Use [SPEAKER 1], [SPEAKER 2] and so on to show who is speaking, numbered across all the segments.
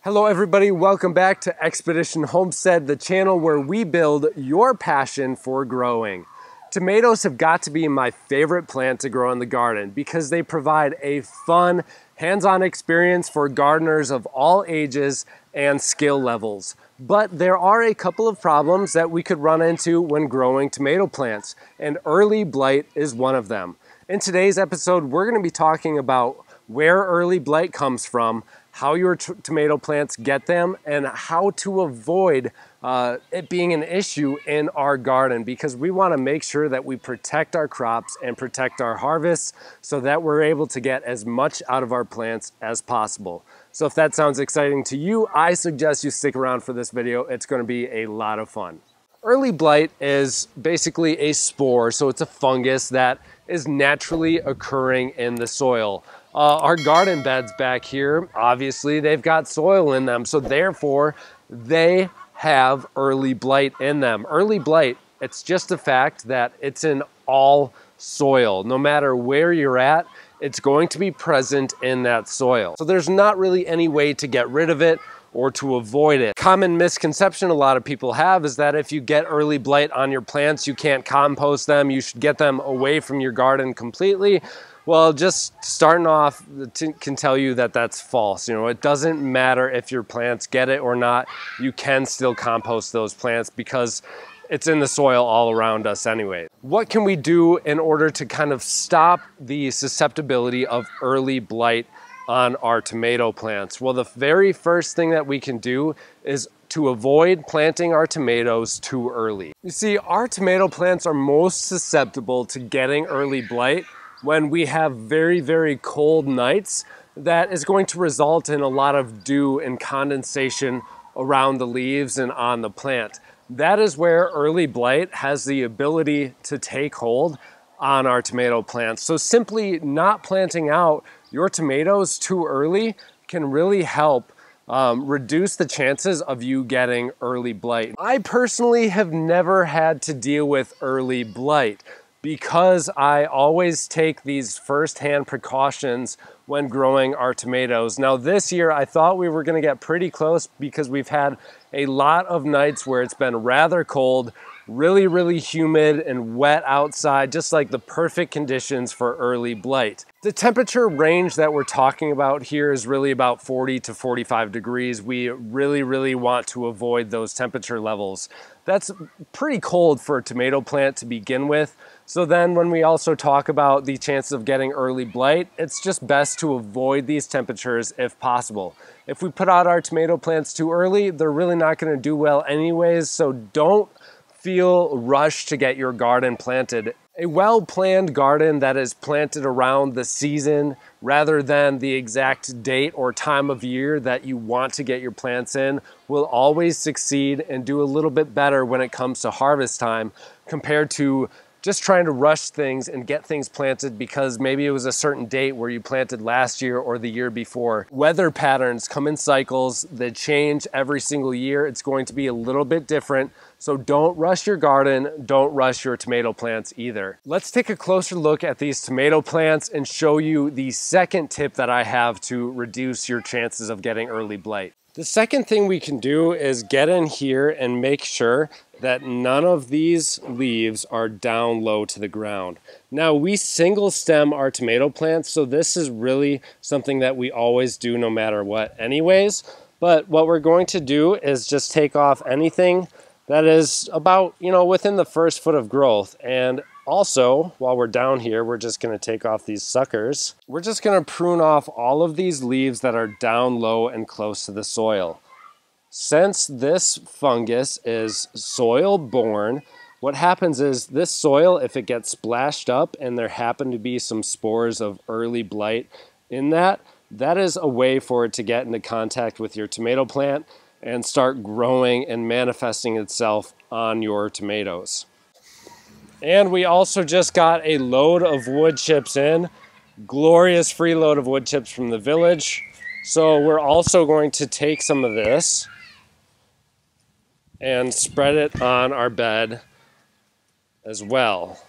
[SPEAKER 1] Hello everybody, welcome back to Expedition Homestead, the channel where we build your passion for growing. Tomatoes have got to be my favorite plant to grow in the garden because they provide a fun, hands-on experience for gardeners of all ages and skill levels. But there are a couple of problems that we could run into when growing tomato plants, and early blight is one of them. In today's episode, we're going to be talking about where early blight comes from, how your tomato plants get them, and how to avoid it being an issue in our garden, because we want to make sure that we protect our crops and protect our harvests so that we're able to get as much out of our plants as possible. So if that sounds exciting to you, I suggest you stick around for this video. It's going to be a lot of fun. Early blight is basically a spore, so it's a fungus that is naturally occurring in the soil. Our garden beds back here, obviously they've got soil in them, so therefore they have early blight in them. Early blight, it's just the fact that it's in all soil. No matter where you're at, it's going to be present in that soil. So there's not really any way to get rid of it or to avoid it. Common misconception a lot of people have is that if you get early blight on your plants, you can't compost them, you should get them away from your garden completely. Well, just starting off can tell you that that's false. You know, it doesn't matter if your plants get it or not. You can still compost those plants because it's in the soil all around us anyway. What can we do in order to kind of stop the susceptibility of early blight on our tomato plants? Well, the very first thing that we can do is to avoid planting our tomatoes too early. You see, our tomato plants are most susceptible to getting early blight when we have very, very cold nights. That is going to result in a lot of dew and condensation around the leaves and on the plant. That is where early blight has the ability to take hold on our tomato plants. So simply not planting out your tomatoes too early can really help reduce the chances of you getting early blight. I personally have never had to deal with early blight because I always take these first-hand precautions when growing our tomatoes. Now this year I thought we were gonna get pretty close because we've had a lot of nights where it's been rather cold, really, really humid and wet outside, just like the perfect conditions for early blight. The temperature range that we're talking about here is really about 40 to 45 degrees. We really, really want to avoid those temperature levels. That's pretty cold for a tomato plant to begin with. So then when we also talk about the chances of getting early blight, it's just best to avoid these temperatures if possible. If we put out our tomato plants too early, they're really not going to do well anyways, so don't feel rushed to get your garden planted. A well-planned garden that is planted around the season rather than the exact date or time of year that you want to get your plants in will always succeed and do a little bit better when it comes to harvest time compared to just trying to rush things and get things planted because maybe it was a certain date where you planted last year or the year before. Weather patterns come in cycles, they change every single year. It's going to be a little bit different. So don't rush your garden, don't rush your tomato plants either. Let's take a closer look at these tomato plants and show you the second tip that I have to reduce your chances of getting early blight. The second thing we can do is get in here and make sure that none of these leaves are down low to the ground. Now we single stem our tomato plants, so this is really something that we always do no matter what anyways. But what we're going to do is just take off anything that is about, within the first foot of growth. And also, while we're down here, we're just going to take off these suckers. We're just going to prune off all of these leaves that are down low and close to the soil. Since this fungus is soil borne, what happens is this soil, if it gets splashed up and there happen to be some spores of early blight in that is a way for it to get into contact with your tomato plant and start growing and manifesting itself on your tomatoes. And we also just got a load of wood chips in, glorious free load of wood chips from the village. So we're also going to take some of this and spread it on our bed as well.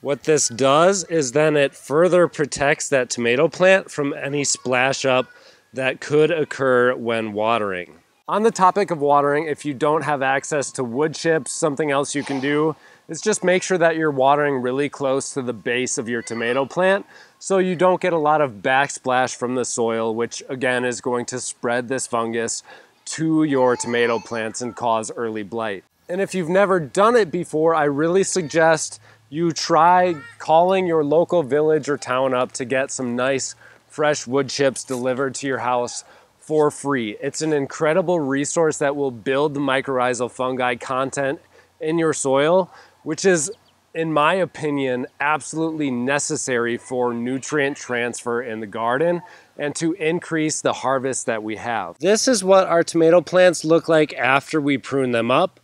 [SPEAKER 1] What this does is then it further protects that tomato plant from any splash up that could occur when watering. On the topic of watering, if you don't have access to wood chips, something else you can do is just make sure that you're watering really close to the base of your tomato plant so you don't get a lot of backsplash from the soil, which again is going to spread this fungus to your tomato plants and cause early blight. And if you've never done it before, I really suggest you try calling your local village or town up to get some nice fresh wood chips delivered to your house for free. It's an incredible resource that will build the mycorrhizal fungi content in your soil, which is, in my opinion, absolutely necessary for nutrient transfer in the garden and to increase the harvest that we have. This is what our tomato plants look like after we prune them up.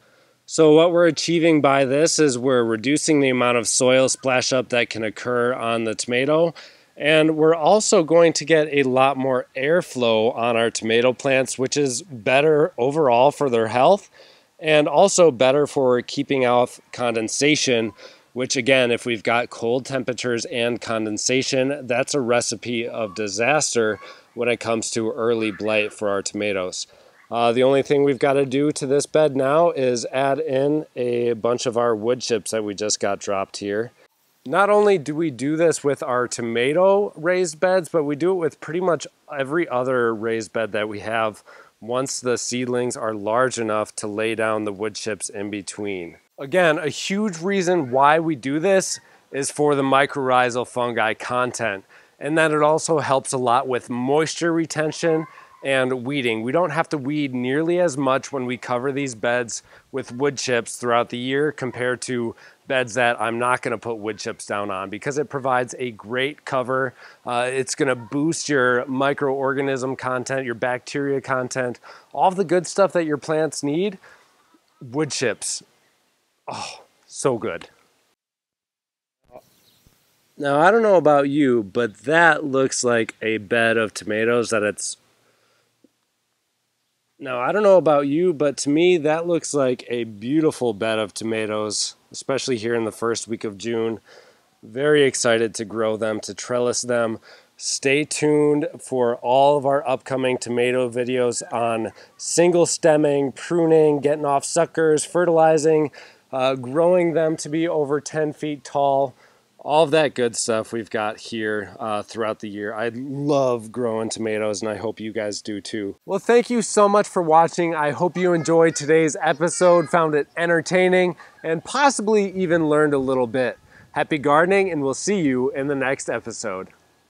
[SPEAKER 1] So what we're achieving by this is we're reducing the amount of soil splash up that can occur on the tomato, and we're also going to get a lot more airflow on our tomato plants, which is better overall for their health and also better for keeping off condensation, which again, if we've got cold temperatures and condensation, that's a recipe of disaster when it comes to early blight for our tomatoes. The only thing we've got to do to this bed now is add in a bunch of our wood chips that we just got dropped here. Not only do we do this with our tomato raised beds, but we do it with pretty much every other raised bed that we have once the seedlings are large enough to lay down the wood chips in between. Again, a huge reason why we do this is for the mycorrhizal fungi content, and that it also helps a lot with moisture retention and weeding. We don't have to weed nearly as much when we cover these beds with wood chips throughout the year compared to beds that I'm not going to put wood chips down on, because it provides a great cover. It's going to boost your microorganism content, your bacteria content, all the good stuff that your plants need. Wood chips, oh, so good. Now, I don't know about you, but that looks like a bed of tomatoes that it's... Now, I don't know about you, but to me, that looks like a beautiful bed of tomatoes, especially here in the first week of June. Very excited to grow them, to trellis them. Stay tuned for all of our upcoming tomato videos on single stemming, pruning, getting off suckers, fertilizing, growing them to be over 10 feet tall. All of that good stuff we've got here throughout the year. I love growing tomatoes, and I hope you guys do too. Well, thank you so much for watching. I hope you enjoyed today's episode, found it entertaining, and possibly even learned a little bit. Happy gardening, and we'll see you in the next episode.